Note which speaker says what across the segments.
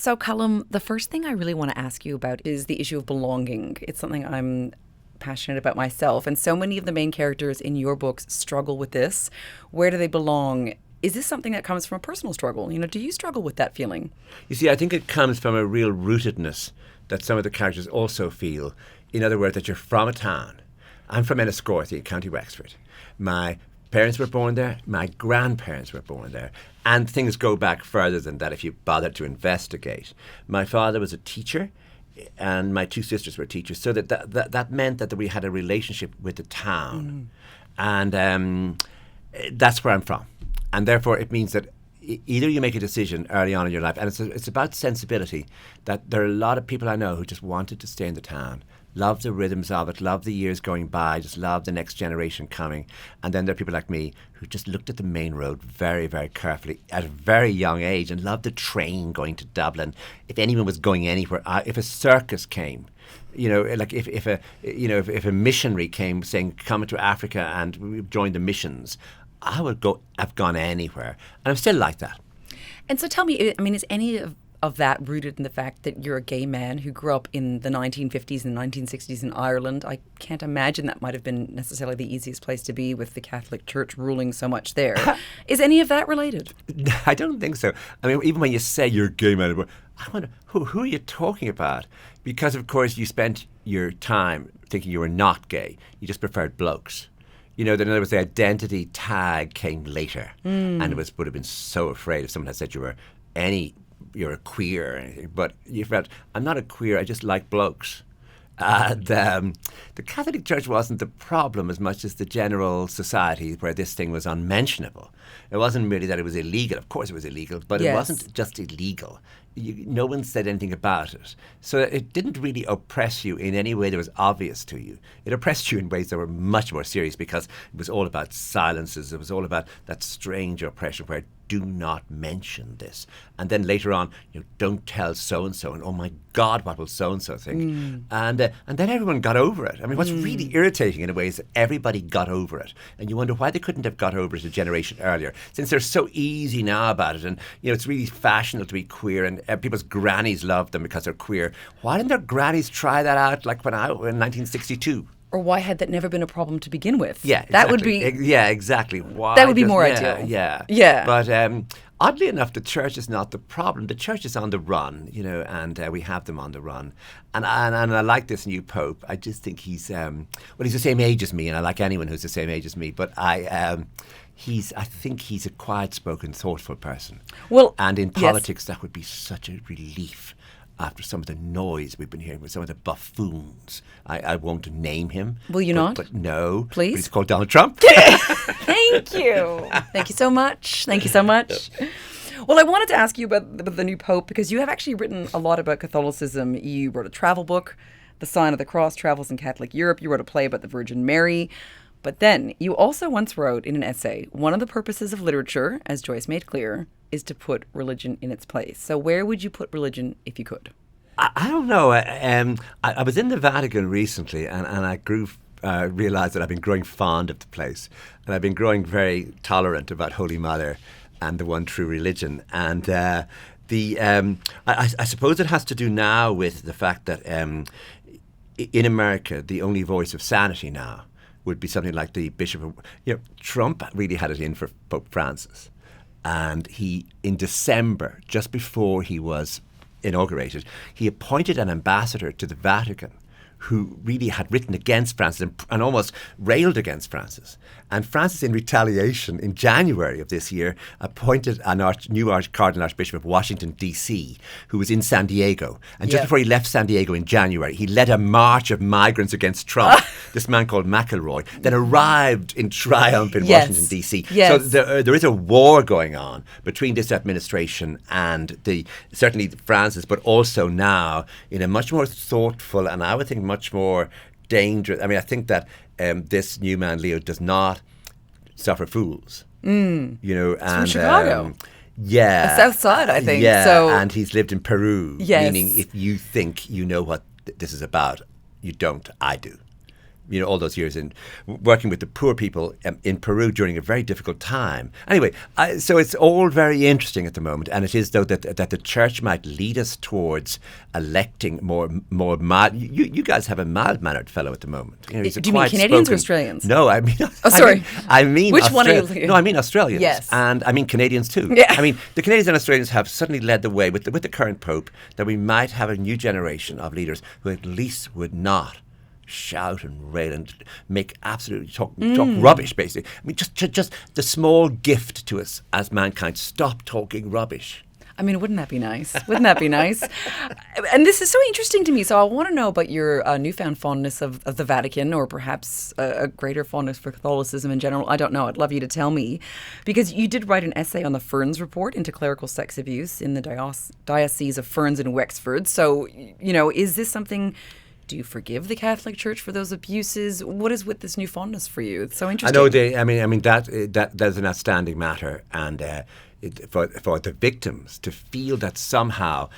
Speaker 1: So, Colm, the first thing I really want to ask you about is the issue of belonging. It's something I'm passionate about myself, and so many of the main characters in your books struggle with this. Where do they belong? Is this something that comes from a personal struggle? Do you struggle with that feeling?
Speaker 2: You see, I think it comes from a real rootedness that some of the characters also feel. In other words, that you're from a town. I'm from Enniscorthy, County Wexford. My parents were born there. My grandparents were born there. And things go back further than that if you bother to investigate. My father was a teacher, and my two sisters were teachers. So that meant that we had a relationship with the town. And that's where I'm from. And therefore, it means that either you make a decision early on in your life, and it's about sensibility, that there are a lot of people I know who just wanted to stay in the town, love the rhythms of it, love the years going by, just love the next generation coming. And then there are people like me who just looked at the main road very, very carefully at a very young age and loved the train going to Dublin. If anyone was going anywhere, if a circus came, like if a missionary came saying, come to Africa and join the missions, I would have gone anywhere. And I'm still like that.
Speaker 1: And so tell me, is any of that rooted in the fact that you're a gay man who grew up in the 1950s and 1960s in Ireland? I can't imagine that might have been necessarily the easiest place to be with the Catholic Church ruling so much there. Is any of that related?
Speaker 2: I don't think so. Even when you say you're a gay man, I wonder, who are you talking about? Because, of course, you spent your time thinking you were not gay. You just preferred blokes. In other words, the identity tag came later. And it would have been so afraid if someone had said you're a queer or anything. But you felt, I'm not a queer, I just like blokes. The Catholic Church wasn't the problem as much as the general society where this thing was unmentionable. It wasn't merely that it was illegal. Of course it was illegal, but It wasn't just illegal. No one said anything about it. So it didn't really oppress you in any way that was obvious to you. It oppressed you in ways that were much more serious because it was all about silences. It was all about that strange oppression where do not mention this. And then later on, don't tell so-and-so. And oh my God, what will so-and-so think? And then everyone got over it. What's really irritating in a way is that everybody got over it. And you wonder why they couldn't have got over it a generation earlier. Since they're so easy now about it. And, it's really fashionable to be queer. And people's grannies love them because they're queer. Why didn't their grannies try that out like in 1962?
Speaker 1: Or why had that never been a problem to begin with?
Speaker 2: Yeah, exactly.
Speaker 1: That would be...
Speaker 2: Yeah, exactly. Why
Speaker 1: that would be more ideal.
Speaker 2: Yeah. But oddly enough, the church is not the problem. The church is on the run, and we have them on the run. And I like this new pope. I just think he's the same age as me, and I like anyone who's the same age as me. But I think he's a quiet-spoken, thoughtful person.
Speaker 1: Well,
Speaker 2: and in politics, that would be such a relief. After some of the noise we've been hearing with some of the buffoons. I won't name him.
Speaker 1: Will you not?
Speaker 2: But no.
Speaker 1: Please?
Speaker 2: But he's called Donald Trump.
Speaker 1: Thank you. Thank you so much. Thank you so much. Well, I wanted to ask you about the new Pope because you have actually written a lot about Catholicism. You wrote a travel book, The Sign of the Cross, Travels in Catholic Europe. You wrote a play about the Virgin Mary. But then you also once wrote in an essay, one of the purposes of literature, as Joyce made clear, is to put religion in its place. So where would you put religion if you could?
Speaker 2: I don't know. I was in the Vatican recently and I realised that I've been growing fond of the place. And I've been growing very tolerant about Holy Mother and the one true religion. And I suppose it has to do now with the fact that in America, the only voice of sanity now would be something like the Bishop of... Trump really had it in for Pope Francis. And he, in December, just before he was inaugurated, he appointed an ambassador to the Vatican who really had written against Francis and almost railed against Francis. And Francis, in retaliation, in January of this year, appointed a new Cardinal Archbishop of Washington, D.C., who was in San Diego. And just before he left San Diego in January, he led a march of migrants against Trump, this man called McElroy, then arrived in triumph in Washington, D.C.
Speaker 1: Yes.
Speaker 2: So there is a war going on between this administration and certainly Francis, but also now in a much more thoughtful and I would think much more dangerous. I think that this new man, Leo, does not suffer fools. And
Speaker 1: from Chicago.
Speaker 2: Yeah.
Speaker 1: The South Side, I think.
Speaker 2: Yeah,
Speaker 1: so,
Speaker 2: and he's lived in Peru.
Speaker 1: Yes.
Speaker 2: Meaning if you think you know what this is about, you don't. I do. all those years in working with the poor people in Peru during a very difficult time. Anyway, so it's all very interesting at the moment, and it is though that the church might lead us towards electing more mild. You guys have a mild-mannered fellow at the moment.
Speaker 1: Do you mean Canadians or Australians?
Speaker 2: No, I mean.
Speaker 1: Oh, sorry.
Speaker 2: I mean
Speaker 1: which one are you looking at?
Speaker 2: No, I mean Australians.
Speaker 1: Yes,
Speaker 2: and I mean Canadians too.
Speaker 1: Yeah.
Speaker 2: I mean the Canadians and Australians have suddenly led the way with the current Pope, that we might have a new generation of leaders who at least would not shout and rail and make absolutely talk rubbish, basically. I mean, just the small gift to us as mankind: stop talking rubbish.
Speaker 1: I mean, wouldn't that be nice? Wouldn't that be nice? And this is so interesting to me. So I want to know about your newfound fondness of the Vatican, or perhaps a greater fondness for Catholicism in general. I don't know. I'd love you to tell me. Because you did write an essay on the Ferns Report into clerical sex abuse in the Diocese of Ferns and Wexford. So, is this something... Do you forgive the Catholic Church for those abuses? What is with this new fondness for you? It's so interesting.
Speaker 2: I know. That's an outstanding matter, and for the victims to feel that somehow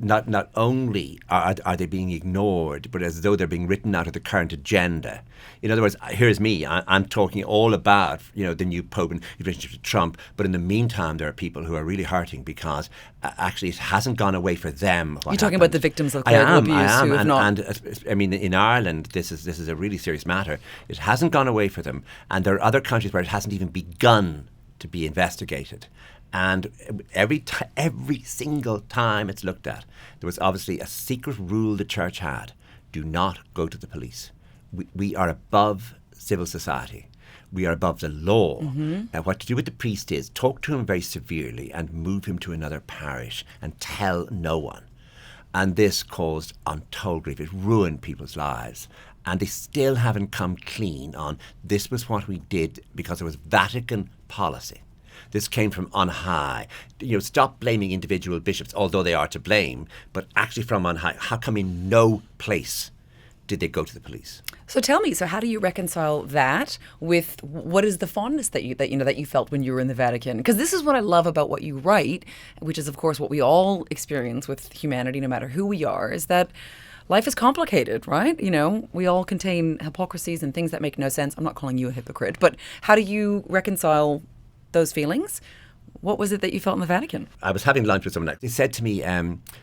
Speaker 2: not only are they being ignored, but as though they're being written out of the current agenda. In other words, here's me. I'm talking all about the new Pope in relationship to Trump, but in the meantime, there are people who are really hurting because actually it hasn't gone away for them.
Speaker 1: You're talking about the victims of clerical abuse.
Speaker 2: I am,
Speaker 1: who have not.
Speaker 2: And I mean, in Ireland, this is a really serious matter. It hasn't gone away for them, and there are other countries where it hasn't even begun to be investigated. And every single time it's looked at, there was obviously a secret rule the church had: do not go to the police. We are above civil society. We are above the law. Mm-hmm. And what to do with the priest is talk to him very severely and move him to another parish and tell no one. And this caused untold grief. It ruined people's lives. And they still haven't come clean on this was what we did because it was Vatican policy. This came from on high. Stop blaming individual bishops, although they are to blame, but actually from on high. How come in no place did they go to the police?
Speaker 1: So tell me, how do you reconcile that with what is the fondness that you felt when you were in the Vatican? Because this is what I love about what you write, which is of course what we all experience with humanity, no matter who we are, is that life is complicated, right? We all contain hypocrisies and things that make no sense. I'm not calling you a hypocrite, but how do you reconcile those feelings? What was it that you felt in the Vatican?
Speaker 2: I was having lunch with someone. They said to me,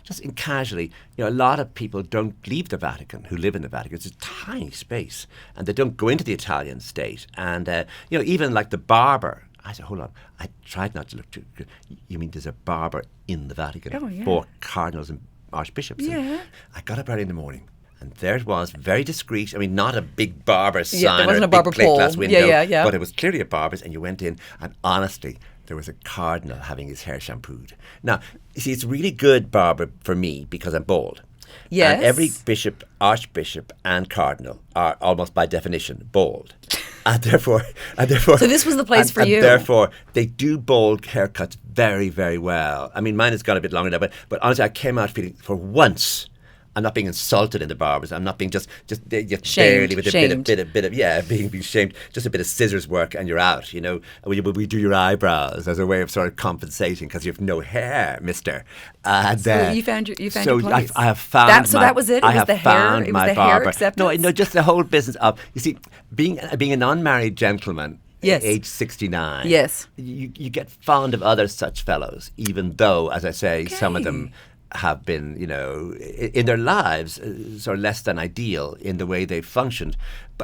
Speaker 2: just casually, a lot of people don't leave the Vatican who live in the Vatican. It's a tiny space, and they don't go into the Italian state. And even like the barber. I said, hold on. I tried not to look too good. You mean there's a barber in the Vatican?
Speaker 1: Oh, yeah.
Speaker 2: For cardinals and archbishops?
Speaker 1: Yeah.
Speaker 2: And I got up early in the morning. And there it was, very discreet. I mean, not a big barber sign
Speaker 1: there wasn't
Speaker 2: or
Speaker 1: a barber
Speaker 2: big plate
Speaker 1: pole.
Speaker 2: glass window.
Speaker 1: Yeah.
Speaker 2: But it was clearly a barber's, and you went in, and honestly, there was a cardinal having his hair shampooed. Now, you see, it's a really good barber for me because I'm bald.
Speaker 1: Yes.
Speaker 2: And every bishop, archbishop, and cardinal are almost by definition bald. And therefore.
Speaker 1: So this was the place for you.
Speaker 2: And therefore, they do bald haircuts very, very well. I mean, mine has got a bit longer now, but honestly, I came out feeling for once. I'm not being insulted in the barbers. I'm not being just barely with a bit of being shamed. Just a bit of scissors work and you're out. We do your eyebrows as a way of sort of compensating because you have no hair, Mister.
Speaker 1: So you found your place.
Speaker 2: I have found
Speaker 1: that was it. It was the hair. It was the hair acceptance.
Speaker 2: No, just the whole business of being an unmarried gentleman.
Speaker 1: Yes.
Speaker 2: Age 69.
Speaker 1: Yes.
Speaker 2: You get fond of other such fellows, even though, as I say, some of them have been, in their lives sort of less than ideal in the way they've functioned,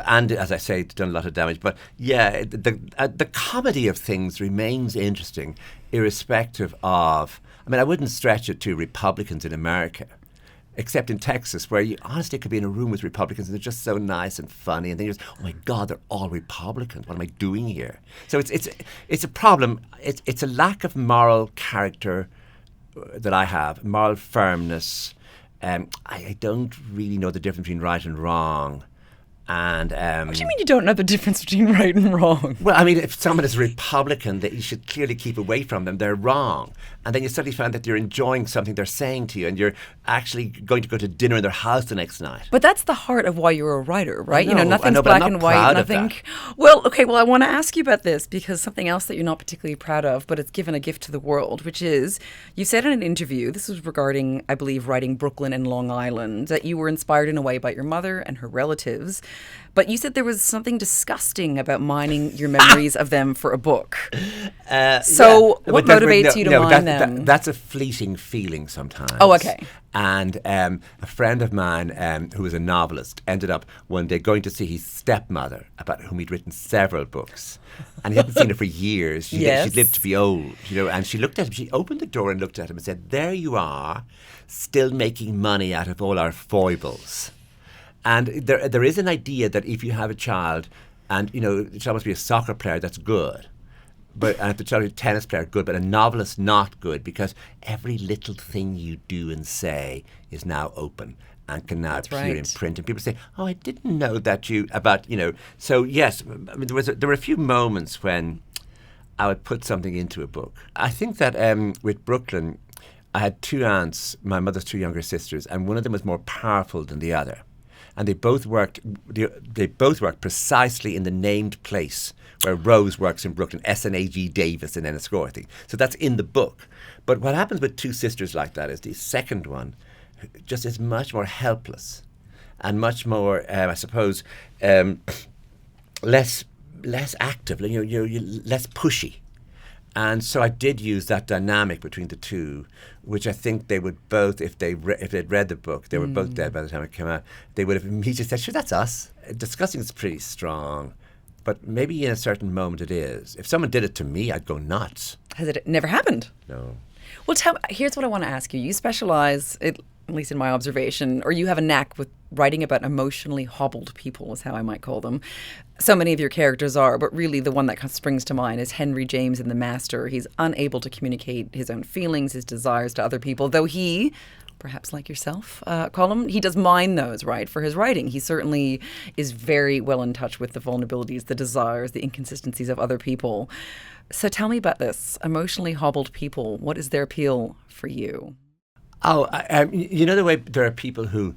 Speaker 2: and as I say, done a lot of damage. But yeah, the comedy of things remains interesting, irrespective of. I mean, I wouldn't stretch it to Republicans in America, except in Texas, where you honestly could be in a room with Republicans and they're just so nice and funny, and then you're just, oh my God, they're all Republicans. What am I doing here? So it's a problem. It's a lack of moral character that I have, moral firmness. I don't really know the difference between right and wrong. And
Speaker 1: what do you mean you don't know the difference between right and wrong?
Speaker 2: Well, I mean, if someone is Republican, that you should clearly keep away from them. They're wrong. And then you suddenly find that you're enjoying something they're saying to you, and you're actually going to go to dinner in their house the next night.
Speaker 1: But that's the heart of why you're a writer, right?
Speaker 2: but
Speaker 1: Nothing's black
Speaker 2: I'm not
Speaker 1: and white.
Speaker 2: proud
Speaker 1: Nothing.
Speaker 2: of that.
Speaker 1: Well, okay. Well, I want to ask you about this because something else that you're not particularly proud of, but it's given a gift to the world, which is you said in an interview. This was regarding, I believe, writing Brooklyn and Long Island, that you were inspired in a way by your mother and her relatives. But you said there was something disgusting about mining your memories of them for a book. So what motivates you to mine them?
Speaker 2: That's a fleeting feeling sometimes.
Speaker 1: Oh, okay.
Speaker 2: And a friend of mine who was a novelist ended up one day going to see his stepmother, about whom he'd written several books. And he hadn't seen her for years. She'd lived to be old, and she looked at him. She opened the door and looked at him and said, "There you are, still making money out of all our foibles." And there is an idea that if you have a child, and the child must be a soccer player, that's good. And if the child is a tennis player, good. But a novelist, not good, because every little thing you do and say is now open and can now appear in print. And people say, "Oh, I didn't know that you about." So yes, I mean, there were a few moments when I would put something into a book. I think that with Brooklyn, I had two aunts, my mother's two younger sisters, and one of them was more powerful than the other. And they both worked precisely in the named place where Rose works in Brooklyn, S&A.G. Davis in Enniscorthy. So that's in the book. But what happens with two sisters like that is the second one just is much more helpless and much more, I suppose, less active, less pushy. And so I did use that dynamic between the two, which I think they would both, if they'd read the book, they were both dead by the time it came out, they would have immediately said, "Sure, that's us." Disgusting is pretty strong, but maybe in a certain moment it is. If someone did it to me, I'd go nuts.
Speaker 1: Has it never happened?
Speaker 2: No.
Speaker 1: Well, here's what I want to ask you. You specialize, at least in my observation, or you have a knack with writing about emotionally hobbled people, is how I might call them. So many of your characters are, but really the one that springs to mind is Henry James in The Master. He's unable to communicate his own feelings, his desires to other people, though he, perhaps like yourself, Colm, he does mine those, right, for his writing. He certainly is very well in touch with the vulnerabilities, the desires, the inconsistencies of other people. So tell me about this. Emotionally hobbled people, what is their appeal for you?
Speaker 2: Oh, the way there are people who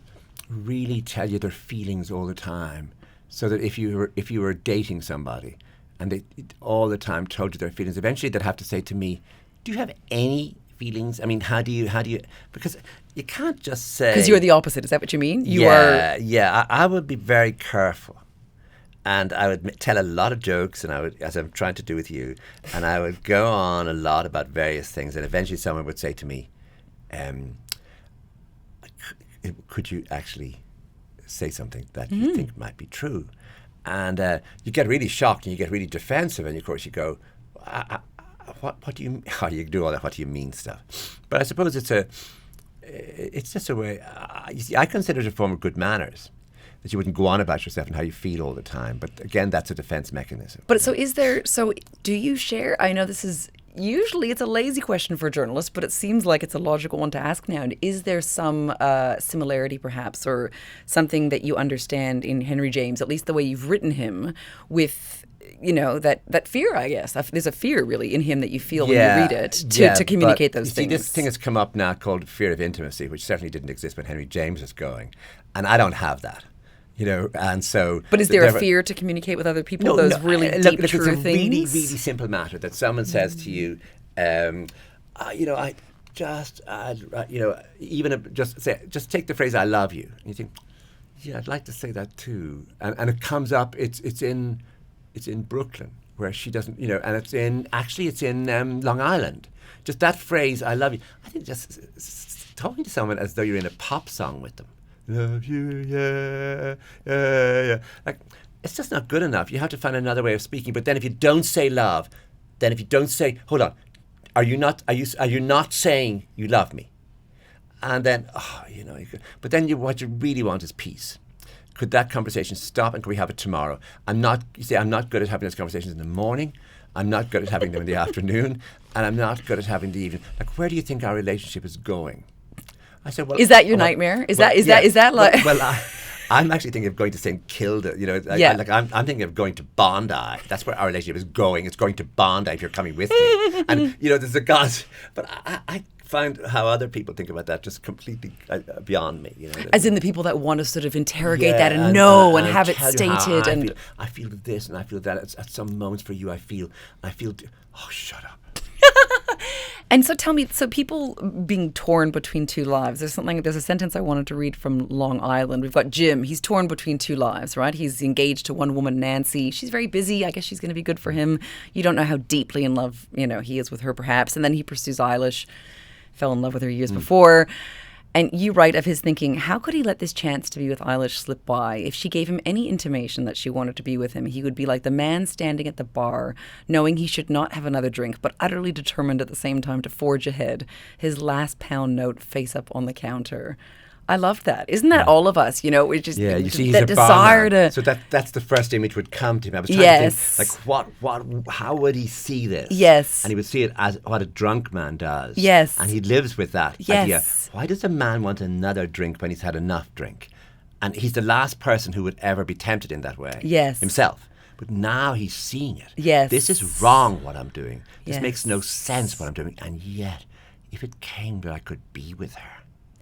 Speaker 2: really tell you their feelings all the time, so that if you were dating somebody and they all the time told you their feelings, eventually they'd have to say to me, "Do you have any feelings? I mean, how do you?" Because you can't just say.
Speaker 1: Because you're the opposite. Is that what you mean?
Speaker 2: I would be very careful. And I would tell a lot of jokes, and I would, as I'm trying to do with you, and I would go on a lot about various things, and eventually someone would say to me, "Could you actually say something that you think might be true?" And you get really shocked, and you get really defensive, and of course you go, "What do you? How do you do all that? What do you mean stuff?" But I suppose it's just a way. You see, I consider it a form of good manners, that you wouldn't go on about yourself and how you feel all the time. But again, that's a defense mechanism.
Speaker 1: But so do you share, I know this is, usually it's a lazy question for a journalist, but it seems like it's a logical one to ask now. Is there some similarity perhaps, or something that you understand in Henry James, at least the way you've written him, with that fear, I guess. There's a fear really in him that you feel when you read it to communicate those things.
Speaker 2: See, this thing has come up now called fear of intimacy, which certainly didn't exist when Henry James was going. And I don't have that. And so.
Speaker 1: But is there a fear to communicate with other people? Really deep, true
Speaker 2: it's a
Speaker 1: things.
Speaker 2: Really, really simple matter that someone says to you, just take the phrase "I love you," and you think, yeah, I'd like to say that too, and it comes up. It's in Brooklyn where she doesn't, and it's in Long Island. Just that phrase "I love you." I think just talking to someone as though you're in a pop song with them. Love you, yeah, yeah, yeah. Like, it's just not good enough. You have to find another way of speaking. But then if you don't say love, then if you don't say, hold on, are you not saying you love me? And then, but then what you really want is peace. Could that conversation stop, and could we have it tomorrow? I'm not good at having those conversations in the morning. I'm not good at having them in the afternoon, and I'm not good at having the evening. Like, where do you think our relationship is going? I said, well,
Speaker 1: is that your nightmare? Is that like?
Speaker 2: Well, I'm actually thinking of going to St. Kilda. I'm thinking of going to Bondi. That's where our relationship is going. It's going to Bondi if you're coming with me. And there's a God. But I find how other people think about that just completely beyond me.
Speaker 1: As in the people that want to sort of interrogate that and know and have it stated.
Speaker 2: I feel this and I feel that. At some moments for you, I feel. Oh, shut up.
Speaker 1: And so tell me, so people being torn between two lives, there's a sentence I wanted to read from Long Island. We've got Jim. He's torn between two lives, right? He's engaged to one woman, Nancy. She's very busy. I guess she's going to be good for him. You don't know how deeply in love, he is with her perhaps. And then he pursues Eilish, fell in love with her years before. And you write of his thinking, how could he let this chance to be with Eilish slip by? If she gave him any intimation that she wanted to be with him, he would be like the man standing at the bar, knowing he should not have another drink, but utterly determined at the same time to forge ahead, his last pound note face up on the counter. I love that. Isn't that all of us? We just
Speaker 2: you see, he's
Speaker 1: that
Speaker 2: a
Speaker 1: desire
Speaker 2: barman.
Speaker 1: to.
Speaker 2: So that's the first image would come to me. I was trying to think, how would he see this?
Speaker 1: Yes.
Speaker 2: And he would see it as what a drunk man does.
Speaker 1: Yes.
Speaker 2: And he lives with that idea.
Speaker 1: Yes.
Speaker 2: Why does a man want another drink when he's had enough drink? And he's the last person who would ever be tempted in that way.
Speaker 1: Yes.
Speaker 2: Himself. But now he's seeing it.
Speaker 1: Yes.
Speaker 2: This is wrong what I'm doing. This
Speaker 1: Yes.
Speaker 2: makes no sense what I'm doing. And yet, if it came that I could be with her.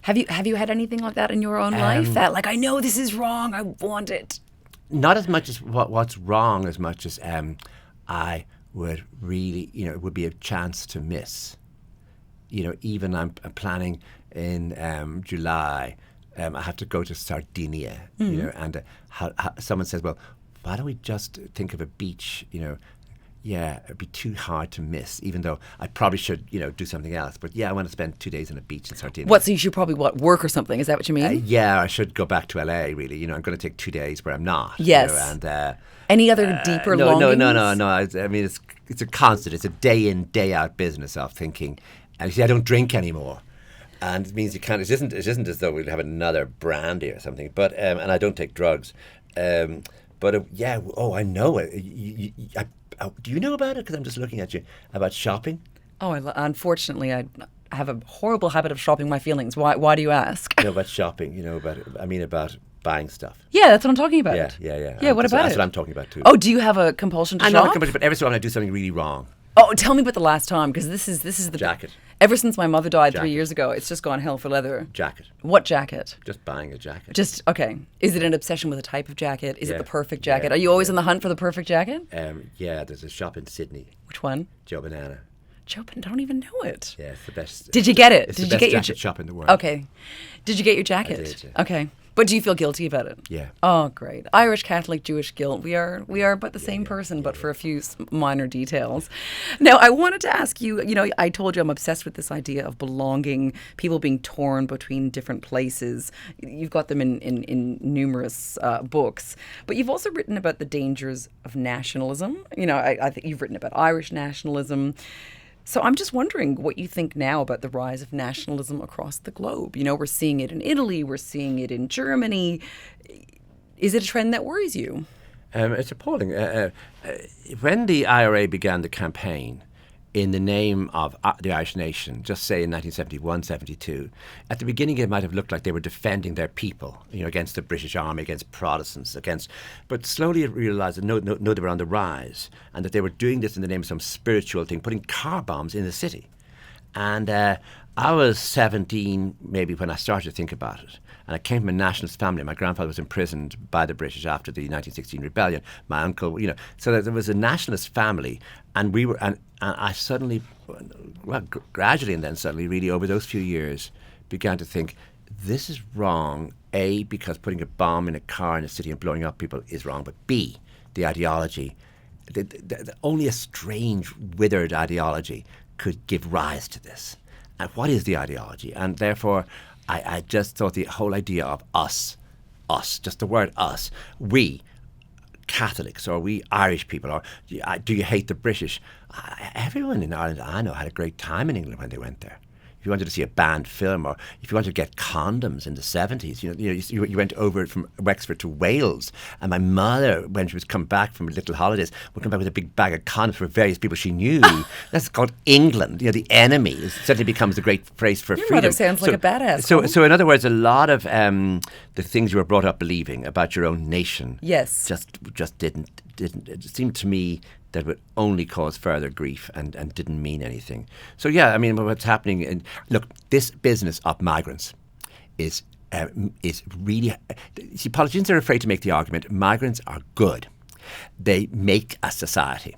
Speaker 1: Have you had anything like that in your own life? That I know this is wrong. I want it.
Speaker 2: Not as much as what's wrong, as much as I would really, it would be a chance to miss. Even I'm planning in July. I have to go to Sardinia. And someone says, well, why don't we just think of a beach? Yeah, it'd be too hard to miss, even though I probably should, do something else. But I want to spend 2 days on a beach in Sardinia.
Speaker 1: What, so you should probably, work or something? Is that what you mean?
Speaker 2: Yeah, I should go back to LA, really. I'm going to take 2 days where I'm not.
Speaker 1: Yes.
Speaker 2: And
Speaker 1: any other deeper longings?
Speaker 2: No. I mean, it's a constant. It's a day in, day out business of thinking. And you see, I don't drink anymore. And it means you can't, it isn't as though we'll have another brandy or something. But, and I don't take drugs. I know it. Do you know about it? Because I'm just looking at you. About shopping?
Speaker 1: Oh, unfortunately, I have a horrible habit of shopping my feelings. Why do you ask?
Speaker 2: About shopping, about buying stuff.
Speaker 1: Yeah, that's what I'm talking about.
Speaker 2: Yeah.
Speaker 1: Yeah, what about
Speaker 2: That's
Speaker 1: it?
Speaker 2: what I'm talking about too.
Speaker 1: Oh, do you have a compulsion to
Speaker 2: I
Speaker 1: shop?
Speaker 2: know a compulsion, but every so often I do something really wrong.
Speaker 1: Oh, tell me about the last time, because this is the
Speaker 2: Jacket.
Speaker 1: Ever since my mother died 3
Speaker 2: Jacket.
Speaker 1: years ago, it's just gone hell for leather.
Speaker 2: Jacket.
Speaker 1: What jacket?
Speaker 2: Just buying a jacket.
Speaker 1: Okay. Is it an obsession with a type of jacket? Is it
Speaker 2: Yeah.
Speaker 1: the perfect jacket?
Speaker 2: Yeah.
Speaker 1: Are you always on the hunt for the perfect jacket?
Speaker 2: There's a shop in Sydney,
Speaker 1: Which one?
Speaker 2: Joe Banana.
Speaker 1: I don't even know it.
Speaker 2: Yeah, it's the best.
Speaker 1: Did you get it?
Speaker 2: It's
Speaker 1: Did
Speaker 2: the
Speaker 1: you
Speaker 2: best
Speaker 1: get
Speaker 2: jacket shop in the world.
Speaker 1: Okay. Did you get your jacket?
Speaker 2: I did, yeah.
Speaker 1: Okay. But do you feel guilty about it?
Speaker 2: Yeah.
Speaker 1: Oh, great. Irish, Catholic, Jewish guilt. We are but the same person, but for a few minor details. Now, I wanted to ask you, I told you I'm obsessed with this idea of belonging, people being torn between different places. You've got them in numerous books, but you've also written about the dangers of nationalism. I think you've written about Irish nationalism. So I'm just wondering what you think now about the rise of nationalism across the globe. We're seeing it in Italy, we're seeing it in Germany. Is it a trend that worries you?
Speaker 2: It's appalling. When the IRA began the campaign in the name of the Irish nation, just say in 1971, 72, at the beginning it might have looked like they were defending their people, against the British Army, against Protestants, but slowly it realised that no, they were on the rise, and that they were doing this in the name of some spiritual thing, putting car bombs in the city. And I was 17 maybe when I started to think about it. And I came from a nationalist family. My grandfather was imprisoned by the British after the 1916 rebellion. My uncle, so there was a nationalist family, and we were, and I suddenly, gradually and then suddenly, really over those few years, began to think, this is wrong. A, because putting a bomb in a car in a city and blowing up people is wrong. But B, the ideology, only a strange, withered ideology could give rise to this. And what is the ideology? And therefore, I just thought the whole idea of us, just the word us, we, Catholics, or we Irish people, or do you hate the British? Everyone in Ireland I know had a great time in England when they went there. If you wanted to see a banned film, or if you wanted to get condoms in the 70s, you went over from Wexford to Wales. And my mother, when she was coming back from little holidays, would come back with a big bag of condoms for various people she knew. That's called England. The enemy. It certainly becomes a great phrase for
Speaker 1: Your
Speaker 2: freedom.
Speaker 1: mother sounds like a badass.
Speaker 2: So in other words, a lot of the things you were brought up believing about your own nation,
Speaker 1: Yes,
Speaker 2: just didn't. It seemed to me that would only cause further grief and didn't mean anything. So yeah, I mean, what's happening? And look, this business of migrants is really. See, politicians are afraid to make the argument. Migrants are good. They make a society.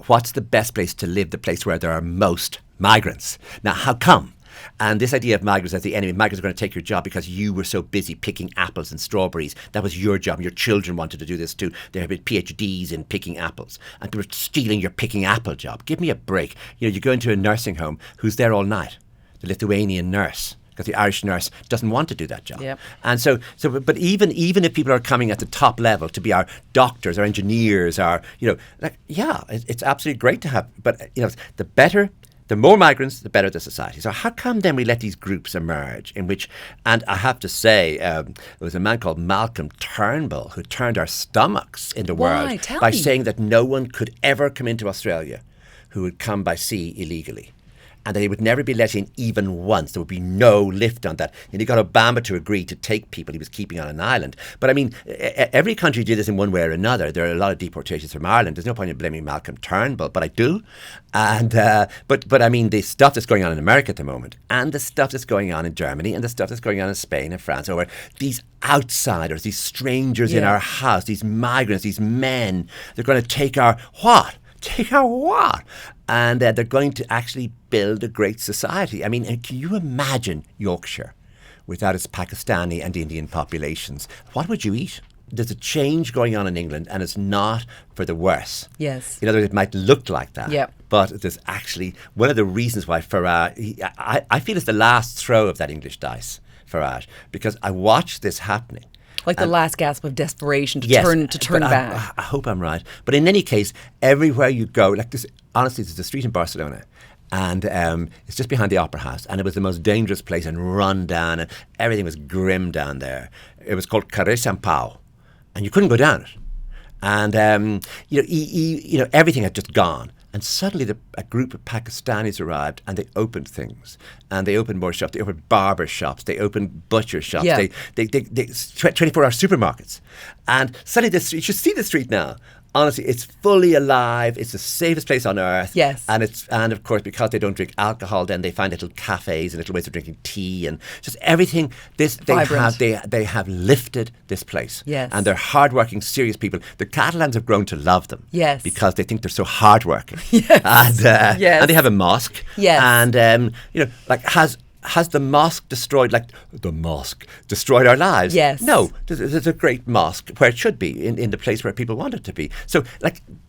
Speaker 2: What's the best place to live? The place where there are most migrants. Now, how come? And this idea of migrants as the enemy, migrants are going to take your job because you were so busy picking apples and strawberries. That was your job. Your children wanted to do this too. They have PhDs in picking apples. And people are stealing your picking apple job. Give me a break. You go into a nursing home, who's there all night? The Lithuanian nurse. Because the Irish nurse doesn't want to do that job.
Speaker 1: Yep.
Speaker 2: And but even if people are coming at the top level to be our doctors, our engineers, it's absolutely great to have. But, the more migrants, the better the society. So how come then we let these groups emerge in which, and I have to say, there was a man called Malcolm Turnbull who turned our stomachs in the world by saying that no one could ever come into Australia who would come by sea illegally. And that he would never be let in even once. There would be no lift on that. And he got Obama to agree to take people he was keeping on an island. But I mean, every country did this in one way or another. There are a lot of deportations from Ireland. There's no point in blaming Malcolm Turnbull, but I do. And but I mean, the stuff that's going on in America at the moment, and the stuff that's going on in Germany, and the stuff that's going on in Spain and France, over these outsiders, these strangers in our house, these migrants, these men, they're going to take our what? Take our what? And they're going to actually build a great society. I mean, can you imagine Yorkshire without its Pakistani and Indian populations? What would you eat? There's a change going on in England, and it's not for the worse.
Speaker 1: Yes.
Speaker 2: In other words, it might look like that.
Speaker 1: Yep.
Speaker 2: But there's actually one of the reasons why Farage, I feel it's the last throw of that English dice, Farage, because I watched this happening.
Speaker 1: Like the last gasp of desperation to turn back.
Speaker 2: I hope I'm right. But in any case, everywhere you go, like this, honestly, there's a street in Barcelona, and it's just behind the Opera House, and it was the most dangerous place and run down, and everything was grim down there. It was called Carrer Sant Pau, and you couldn't go down it. And everything had just gone. And suddenly a group of Pakistanis arrived, and they opened things. And they opened more shops. They opened barber shops. They opened butcher shops.
Speaker 1: Yeah.
Speaker 2: They 24-hour supermarkets. And suddenly you should see the street now. Honestly, it's fully alive. It's the safest place on earth.
Speaker 1: Yes.
Speaker 2: And of course, because they don't drink alcohol, then they find little cafes and little ways of drinking tea and just everything. They have lifted this place.
Speaker 1: Yes.
Speaker 2: And they're hardworking, serious people. The Catalans have grown to love them.
Speaker 1: Yes.
Speaker 2: Because they think they're so hardworking.
Speaker 1: Yes.
Speaker 2: And they have a mosque.
Speaker 1: Yes.
Speaker 2: And has the mosque destroyed our lives?
Speaker 1: Yes.
Speaker 2: No, there's a great mosque where it should be, in the place where people want it to be. So,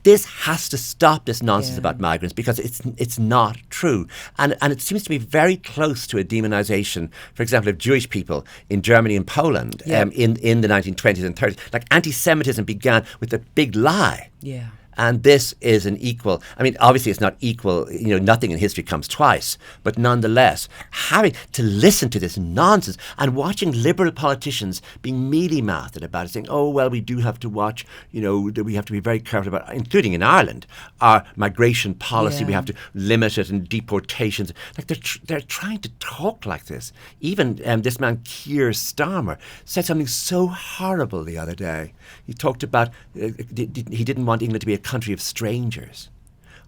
Speaker 2: this has to stop this nonsense about migrants, because it's not true. And it seems to be very close to a demonization, for example, of Jewish people in Germany and Poland in the 1920s and 30s. Like, anti-Semitism began with a big lie.
Speaker 1: Yeah.
Speaker 2: And this is an equal, I mean, obviously it's not equal, nothing in history comes twice, but nonetheless, having to listen to this nonsense and watching liberal politicians being mealy-mouthed about it, saying, oh, well, we do have to watch, that we have to be very careful about, including in Ireland, our migration policy, we have to limit it, and deportations. Like, they're trying to talk like this. Even this man, Keir Starmer, said something so horrible the other day. He talked about, he didn't want England to be a country of strangers.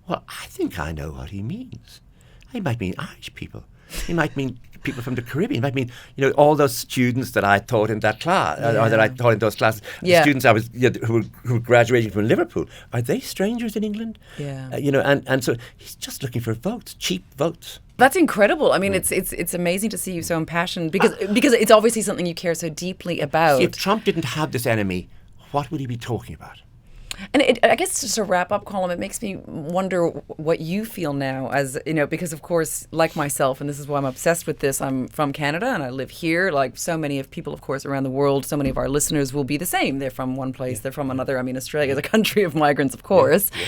Speaker 2: Well, I think I know what he means. He might mean Irish people. He might mean people from the Caribbean. He might mean, all those students that I taught in that class, or that I taught in those classes. The students I was, who were graduating from Liverpool. Are they strangers in England?
Speaker 1: Yeah.
Speaker 2: And so he's just looking for votes, cheap votes.
Speaker 1: That's incredible. I mean, it's amazing to see you so impassioned, because it's obviously something you care so deeply about.
Speaker 2: See, if Trump didn't have this enemy, what would he be talking about?
Speaker 1: And I guess just to wrap up, Colm, it makes me wonder what you feel now, as because of course, like myself, and this is why I'm obsessed with this, I'm from Canada and I live here. Like so many of people, of course, around the world, so many of our listeners will be the same. They're from one place, they're from another. I mean, Australia is a country of migrants, of course. Yeah.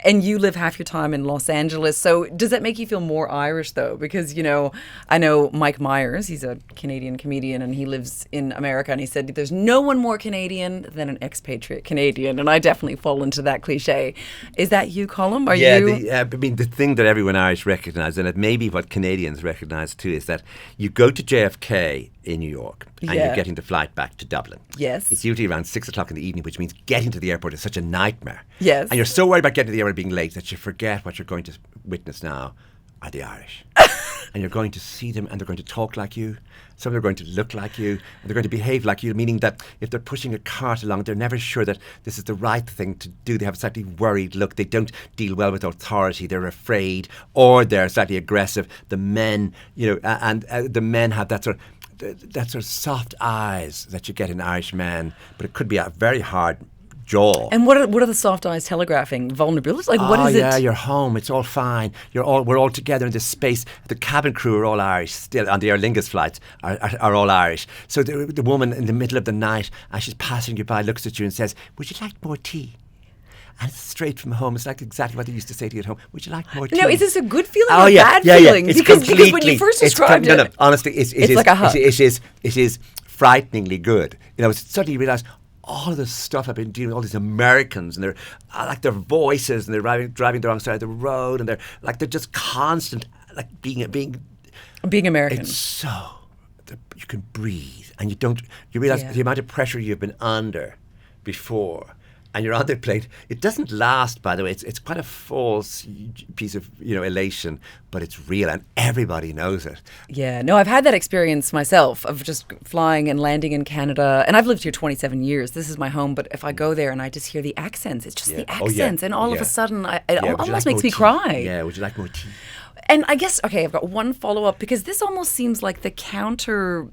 Speaker 1: And you live half your time in Los Angeles. So does that make you feel more Irish, though? Because, I know Mike Myers, he's a Canadian comedian, and he lives in America. And he said there's no one more Canadian than an expatriate Canadian. And I definitely fall into that cliche. Is that you, Colm? Are you?
Speaker 2: I mean, the thing that everyone Irish recognise, and it may be what Canadians recognise too, is that you go to JFK in New York, and you're getting the flight back to Dublin.
Speaker 1: Yes.
Speaker 2: It's usually around 6 o'clock in the evening, which means getting to the airport is such a nightmare.
Speaker 1: Yes.
Speaker 2: And you're so worried about getting to the airport being late that you forget what you're going to witness now are the Irish. and you're going to see them and they're going to talk like you. Some of them are going to look like you, and they're going to behave like you, meaning that if they're pushing a cart along, they're never sure that this is the right thing to do. They have a slightly worried look. They don't deal well with authority. They're afraid, or they're slightly aggressive. The men, the men have that sort of soft eyes that you get in Irish men, but it could be a very hard jaw.
Speaker 1: And what are the soft eyes telegraphing? Vulnerability? Like, what is it?
Speaker 2: Yeah, you're home. It's all fine. We're all together in this space. The cabin crew are all Irish still. On the Aer Lingus flights are all Irish. So the woman in the middle of the night, as she's passing you by, looks at you and says, "Would you like more tea?" And it's straight from home. It's like exactly what they used to say to you at home. "Would you like more tea?"
Speaker 1: No, is this a good feeling or a bad feeling?
Speaker 2: It's
Speaker 1: because when you first described it,
Speaker 2: no, honestly, it is
Speaker 1: like a hug.
Speaker 2: It is frighteningly good. Suddenly you realise all of this stuff I've been dealing with, all these Americans, and they're like their voices, and they're driving the wrong side of the road, and they're just constant, like being
Speaker 1: American.
Speaker 2: It's so you can breathe, and you realise the amount of pressure you've been under before. And you're on the plane. It doesn't last, by the way. It's quite a false piece of elation, but it's real, and everybody knows it.
Speaker 1: Yeah, no, I've had that experience myself of just flying and landing in Canada, and I've lived here 27 years. This is my home, but if I go there and I just hear the accents, it's just the accents, and all of a sudden, it almost makes me cry.
Speaker 2: Yeah, would you like more tea?
Speaker 1: And I guess, okay, I've got one follow-up, because this almost seems like the counter,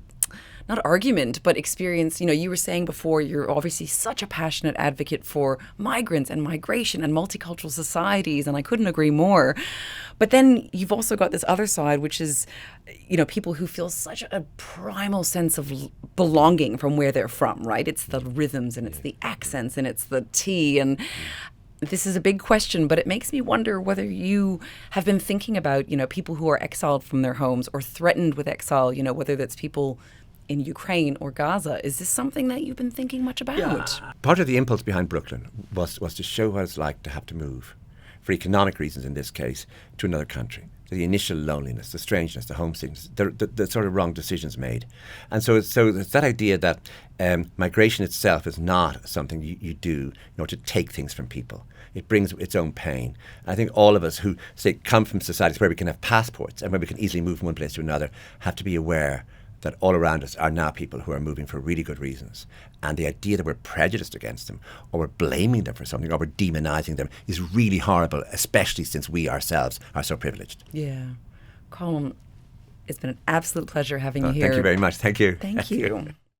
Speaker 1: not argument, but experience. You were saying before, you're obviously such a passionate advocate for migrants and migration and multicultural societies, and I couldn't agree more. But then you've also got this other side, which is, people who feel such a primal sense of belonging from where they're from, right? It's the rhythms, and it's the accents, and it's the tea, and this is a big question, but it makes me wonder whether you have been thinking about, people who are exiled from their homes or threatened with exile, whether that's people in Ukraine or Gaza. Is this something that you've been thinking much about?
Speaker 2: Yeah. Part of the impulse behind Brooklyn was to show what it's like to have to move, for economic reasons in this case, to another country. The initial loneliness, the strangeness, the homesickness, the sort of wrong decisions made. And so it's that idea that migration itself is not something you do in order to take things from people. It brings its own pain. I think all of us who, say, come from societies where we can have passports and where we can easily move from one place to another have to be aware that all around us are now people who are moving for really good reasons. And the idea that we're prejudiced against them, or we're blaming them for something, or we're demonising them is really horrible, especially since we ourselves are so privileged.
Speaker 1: Yeah. Colm, it's been an absolute pleasure having you here.
Speaker 2: Thank you very much. Thank you.
Speaker 1: Thank you.